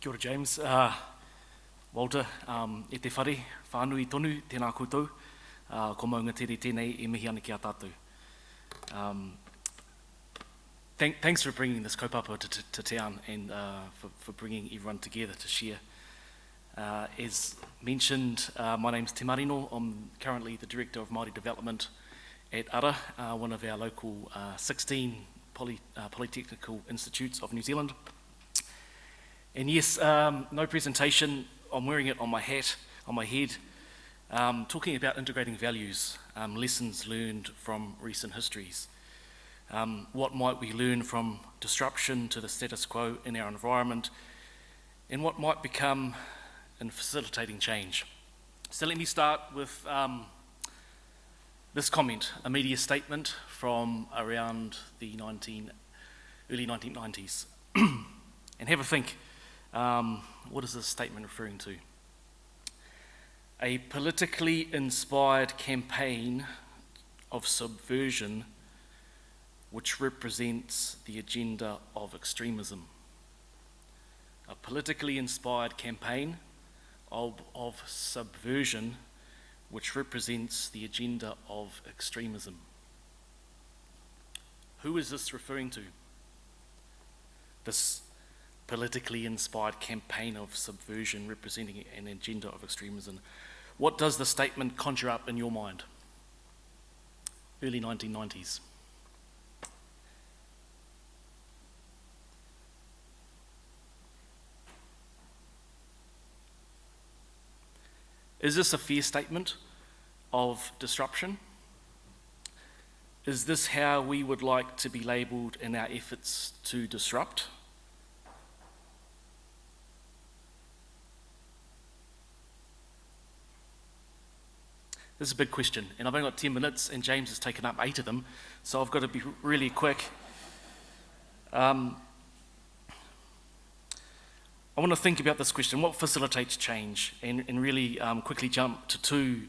Kia ora James, Walter, e te whare, whānui tonu, tēnā koutou, ko maunga tere tēnei e mihi ana ki a tātou. Thanks for bringing this kaupapa to town and for bringing everyone together to share. As mentioned, my name's Te Marino. I'm currently the Director of Māori Development at Ara, one of our local 16 polytechnical institutes of New Zealand. And yes, no presentation, I'm wearing it on my hat, on my head, talking about integrating values, lessons learned from recent histories. What might we learn from disruption to the status quo in our environment, and what might become in facilitating change. So let me start with this comment, a media statement from around the early 1990s. And have a think, what is this statement referring to? A politically inspired campaign of subversion which represents the agenda of extremism. A politically inspired campaign of subversion which represents the agenda of extremism. Who is this referring to? This politically inspired campaign of subversion representing an agenda of extremism. What does the statement conjure up in your mind? Early 1990s. Is this a fair statement of disruption? Is this how we would like to be labelled in our efforts to disrupt? This is a big question, and I've only got 10 minutes, and James has taken up 8 of them, so I've got to be really quick. I want to think about this question, what facilitates change, and really quickly jump to 2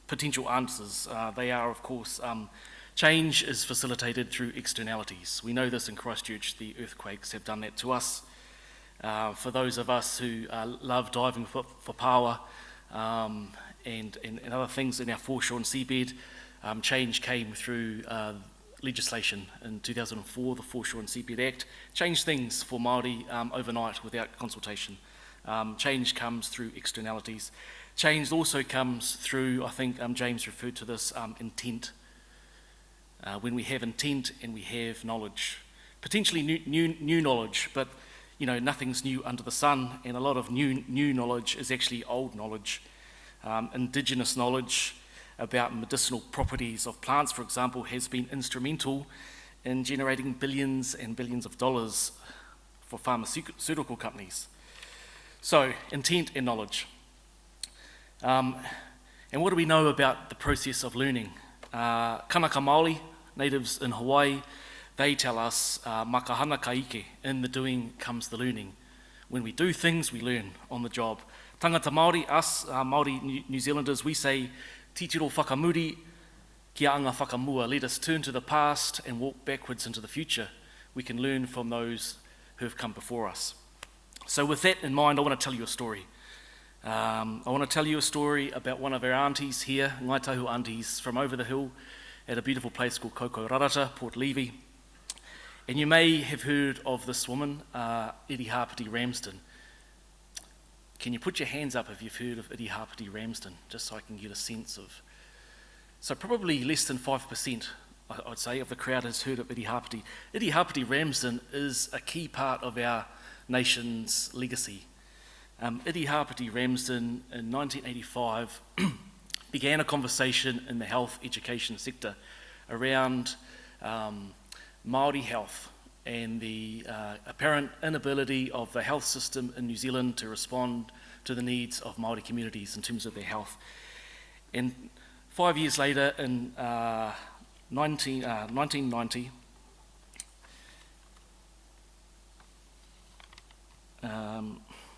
potential answers. They are, of course, change is facilitated through externalities. We know this in Christchurch, the earthquakes have done that to us. For those of us who love diving for power and other things in our foreshore and seabed, change came through legislation in 2004, the Foreshore and Seabed Act, changed things for Māori overnight without consultation. Change comes through externalities. Change also comes through, I think James referred to this, intent. When we have intent and we have knowledge, potentially new knowledge, but you know, nothing's new under the sun, and a lot of new knowledge is actually old knowledge. Indigenous knowledge about medicinal properties of plants, for example, has been instrumental in generating billions and billions of dollars for pharmaceutical companies. So, intent and knowledge. And what do we know about the process of learning? Kanaka Māori, natives in Hawaii, they tell us, makahana ka ike, in the doing comes the learning. When we do things, we learn on the job. Tangata Māori, us, Māori New Zealanders, we say, titiro whakamuri, kia anga whakamua. Let us turn to the past and walk backwards into the future. We can learn from those who have come before us. So with that in mind, I want to tell you a story. I want to tell you a story about one of our aunties here, Ngai Tahu aunties, from over the hill at a beautiful place called Kokorarata, Port Levy. And you may have heard of this woman, Iri Ramsden. Can you put your hands up if you've heard of Iri Ramsden, just so I can get a sense of... So probably less than 5%, I'd say, of the crowd has heard of Iri Ramsden is a key part of our nation's legacy. Iri Ramsden in 1985 began a conversation in the health education sector around Māori health and the apparent inability of the health system in New Zealand to respond to the needs of Māori communities in terms of their health. And 5 years later, in 1990,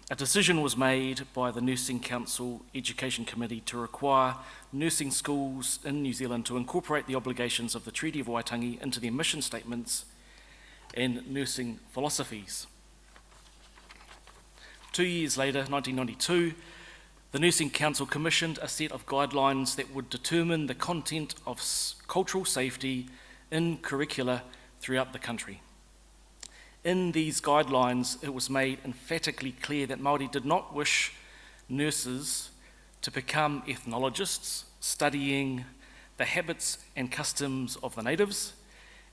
a decision was made by the Nursing Council Education Committee to require nursing schools in New Zealand to incorporate the obligations of the Treaty of Waitangi into their mission statements and nursing philosophies. 2 years later, 1992, the Nursing Council commissioned a set of guidelines that would determine the content of cultural safety in curricula throughout the country. In these guidelines, it was made emphatically clear that Māori did not wish nurses to become ethnologists, studying the habits and customs of the natives,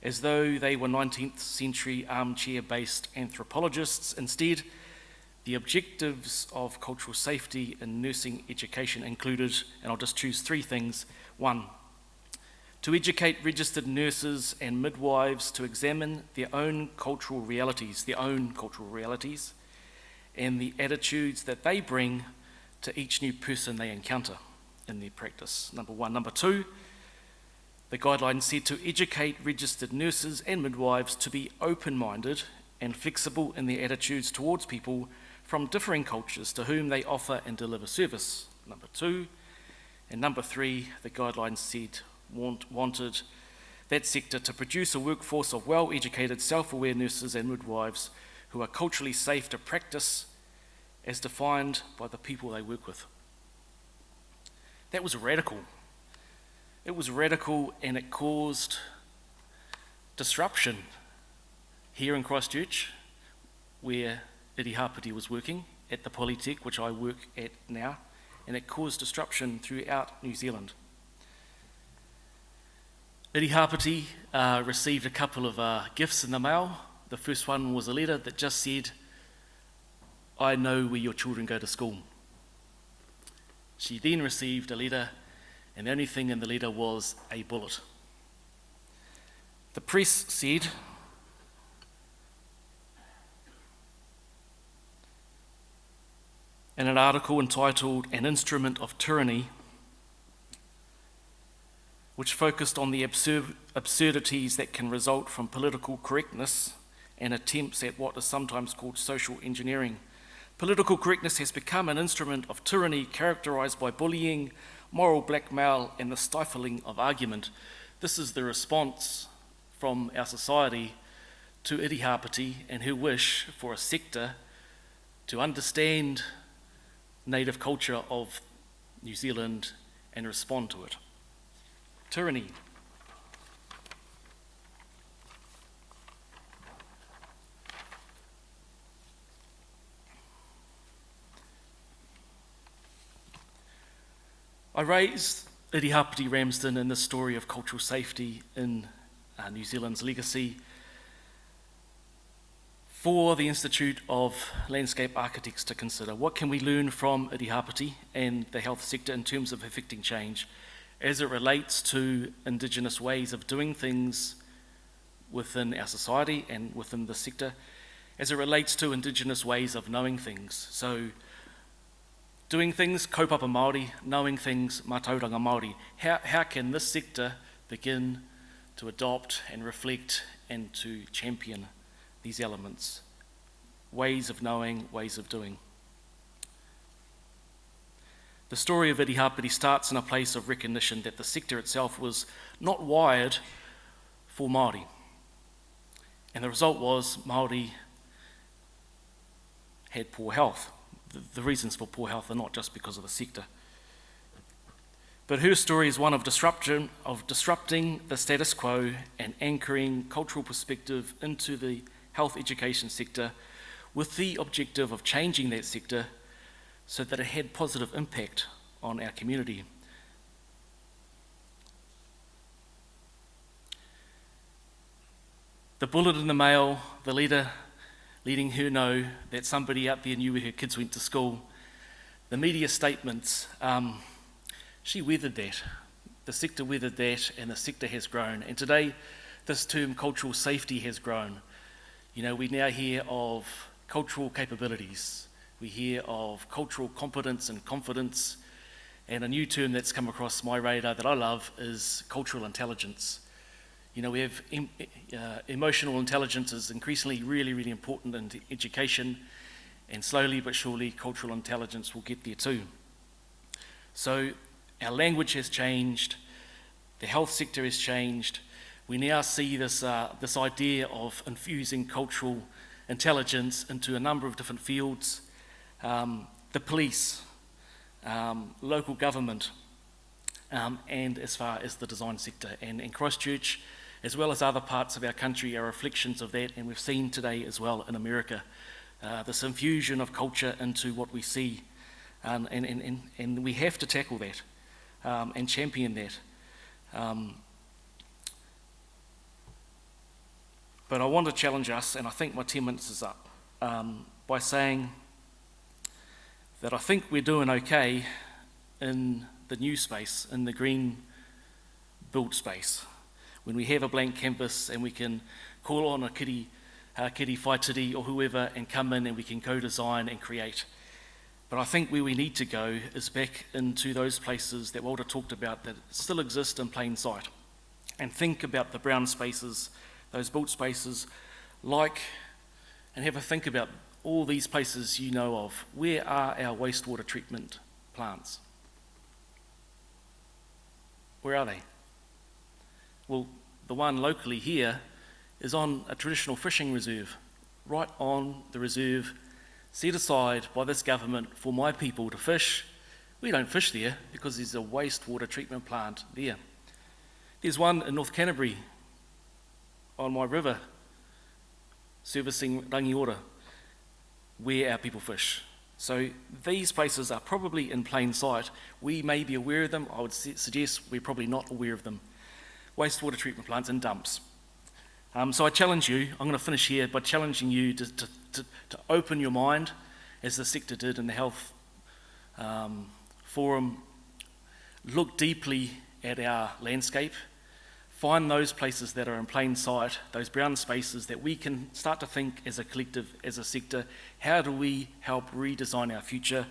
as though they were 19th century armchair-based anthropologists. Instead, the objectives of cultural safety in nursing education included, and I'll just choose 3 things. 1, to educate registered nurses and midwives to examine their own cultural realities, and the attitudes that they bring to each new person they encounter in their practice. Number 1. Number 2, the guidelines said to educate registered nurses and midwives to be open-minded and flexible in their attitudes towards people from differing cultures to whom they offer and deliver service. Number 2. And number 3, the guidelines said wanted that sector to produce a workforce of well-educated, self-aware nurses and midwives who are culturally safe to practice as defined by the people they work with. That was radical. It was radical, and it caused disruption here in Christchurch, where Iri Hapiti was working at the Polytech, which I work at now, and it caused disruption throughout New Zealand. Iri Hapiti received a couple of gifts in the mail. The first one was a letter that just said, "I know where your children go to school." She then received a letter, and the only thing in the letter was a bullet. The press said, in an article entitled "An Instrument of Tyranny," which focused on the absurdities that can result from political correctness and attempts at what is sometimes called social engineering. Political correctness has become an instrument of tyranny characterised by bullying, moral blackmail, and the stifling of argument. This is the response from our society to Iri Hapiti and her wish for a sector to understand native culture of New Zealand and respond to it. Tyranny. I raised Iri Hapiti Ramsden in the story of cultural safety in New Zealand's legacy for the Institute of Landscape Architects to consider. What can we learn from Iri Hapiti and the health sector in terms of effecting change as it relates to Indigenous ways of doing things within our society and within the sector, as it relates to Indigenous ways of knowing things? So, doing things, kaupapa Māori, knowing things, mātauranga Māori. How can this sector begin to adopt and reflect and to champion these elements? Ways of knowing, ways of doing. The story of Iri Hapiti starts in a place of recognition that the sector itself was not wired for Māori. And the result was Māori had poor health. The reasons for poor health are not just because of the sector. But her story is one of disrupting the status quo and anchoring cultural perspective into the health education sector with the objective of changing that sector so that it had positive impact on our community. The bullet in the mail, the leader letting her know that somebody out there knew where her kids went to school, the media statements, she weathered that. The sector weathered that, and the sector has grown. And today, this term cultural safety has grown. You know, we now hear of cultural capabilities. We hear of cultural competence and confidence. And a new term that's come across my radar that I love is cultural intelligence. You know, we have emotional intelligence is increasingly really, really important in education, and slowly but surely cultural intelligence will get there too. So our language has changed, the health sector has changed. We now see this idea of infusing cultural intelligence into a number of different fields. the police, local government, and as far as the design sector. And Christchurch, as well as other parts of our country, are reflections of that, and we've seen today as well in America, this infusion of culture into what we see. And we have to tackle that and champion that. But I want to challenge us, and I think my 10 minutes is up, by saying that I think we're doing okay in the new space, in the green built space, when we have a blank canvas and we can call on a kiri whaitiri or whoever and come in and we can co-design and create. But I think where we need to go is back into those places that Walter talked about that still exist in plain sight, and think about the brown spaces, those built spaces, and have a think about all these places you know of. Where are our wastewater treatment plants? Where are they? Well, the one locally here is on a traditional fishing reserve, right on the reserve set aside by this government for my people to fish. We don't fish there because there's a wastewater treatment plant there. There's one in North Canterbury on my river servicing Rangiora where our people fish. So these places are probably in plain sight. We may be aware of them. I would suggest we're probably not aware of them. Wastewater treatment plants and dumps. So I challenge you, I'm going to finish here by challenging you to open your mind, as the sector did in the health forum. Look deeply at our landscape. Find those places that are in plain sight, those brown spaces that we can start to think as a collective, as a sector, how do we help redesign our future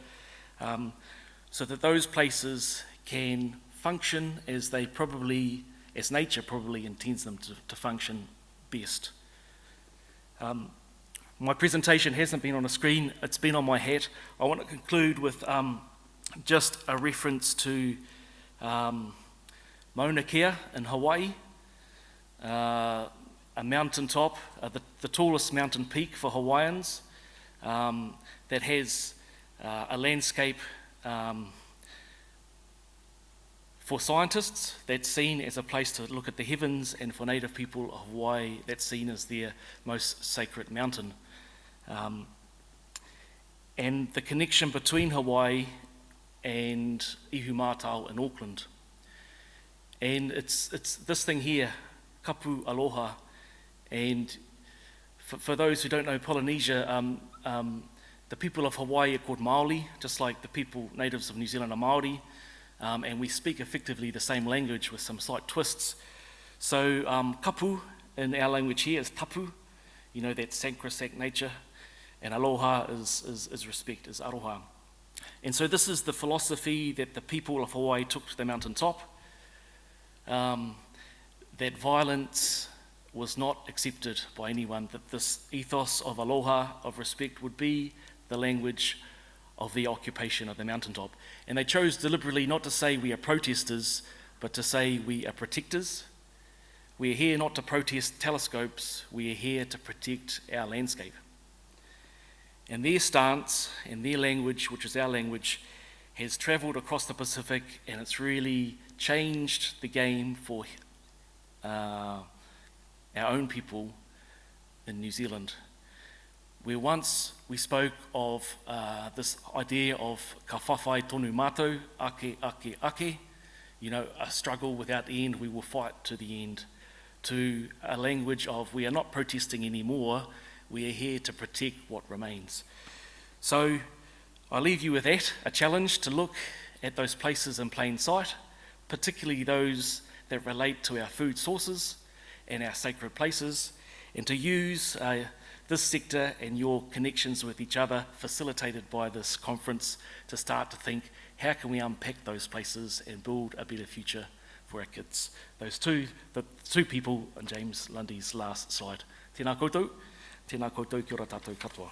so that those places can function as nature probably intends them to function best. My presentation hasn't been on a screen, it's been on my hat. I want to conclude with just a reference to Mauna Kea in Hawaii, a mountaintop, the tallest mountain peak for Hawaiians, that has a landscape for scientists that's seen as a place to look at the heavens, and for native people of Hawaii that's seen as their most sacred mountain. And the connection between Hawaii and Ihumātao in Auckland. And it's this thing here, kapu aloha. And for those who don't know Polynesia, the people of Hawaii are called Māori, just like the people, natives of New Zealand are Māori. And we speak effectively the same language with some slight twists. So kapu in our language here is tapu, you know, that sacrosanct nature, and aloha is respect, is aroha. And so this is the philosophy that the people of Hawaii took to the mountaintop, that violence was not accepted by anyone, that this ethos of aloha, of respect, would be the language of the occupation of the mountaintop. And they chose deliberately not to say we are protesters, but to say we are protectors. We are here not to protest telescopes, we are here to protect our landscape. And their stance and their language, which is our language, has travelled across the Pacific, and it's really changed the game for our own people in New Zealand. Where once we spoke of this idea of ka whawhai tonu mātou, ake, ake, ake, you know, a struggle without end, we will fight to the end, to a language of we are not protesting anymore, we are here to protect what remains. So I leave you with that, a challenge to look at those places in plain sight, particularly those that relate to our food sources and our sacred places, and to use this sector and your connections with each other, facilitated by this conference, to start to think, how can we unpack those places and build a better future for our kids? The two people on James Lundy's last slide. Tēnā koutou, kia ora tātou katoa.